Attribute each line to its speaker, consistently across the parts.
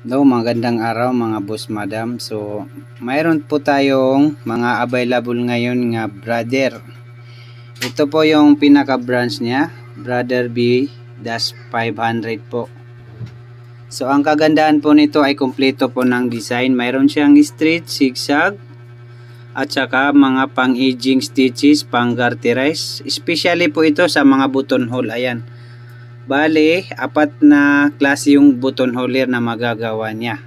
Speaker 1: Hello, magandang araw mga boss madam. So, mayroon po tayong mga available ngayon nga brother. Ito po yung pinaka branch niya, Brother B-500 po. So, ang kagandahan po nito ay kumpleto po ng design. Mayroon siyang straight, zigzag, at saka mga pang-aging stitches, pang-garterize. Especially po ito sa mga buttonhole. Ayan. Bale, apat na klase yung buttonhole na magagawa niya.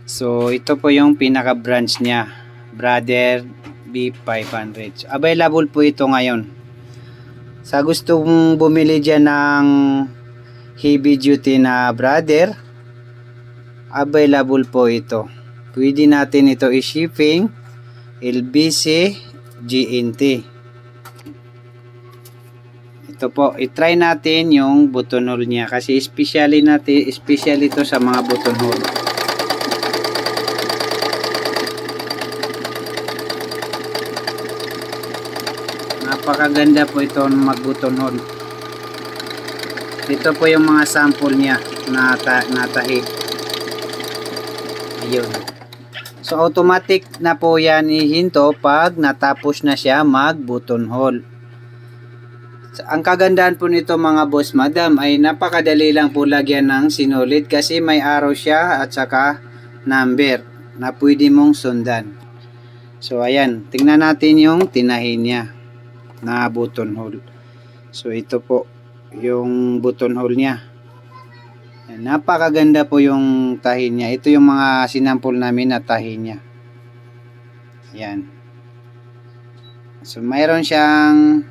Speaker 1: So, ito po yung pinaka-branch niya, Brother B500. So, available po ito ngayon. Sa gustong bumili dyan ng heavy duty na brother, available po ito. Pwede natin ito i-shipping, LBC, GNT. Ito po, i-try natin yung buttonhole niya kasi special ito sa mga buttonhole. Napakaganda po ito mag-buttonhole. Ito po yung mga sample niya na tahi. Ayun. So automatic na po yan ihinto pag natapos na siya mag-buttonhole. So, ang kagandahan po nito mga boss madam ay napakadali lang po lagyan ng sinulid kasi may arrow siya at saka number na pwede mong sundan. So ayan, tingnan natin yung tinahin niya na buttonhole. So ito po yung buttonhole niya. Yan, napakaganda po yung tahi niya. Ito yung mga sinampol namin na tahi niya. Yan. So mayroon siyang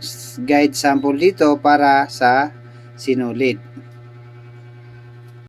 Speaker 1: guide sample dito para sa sinulid.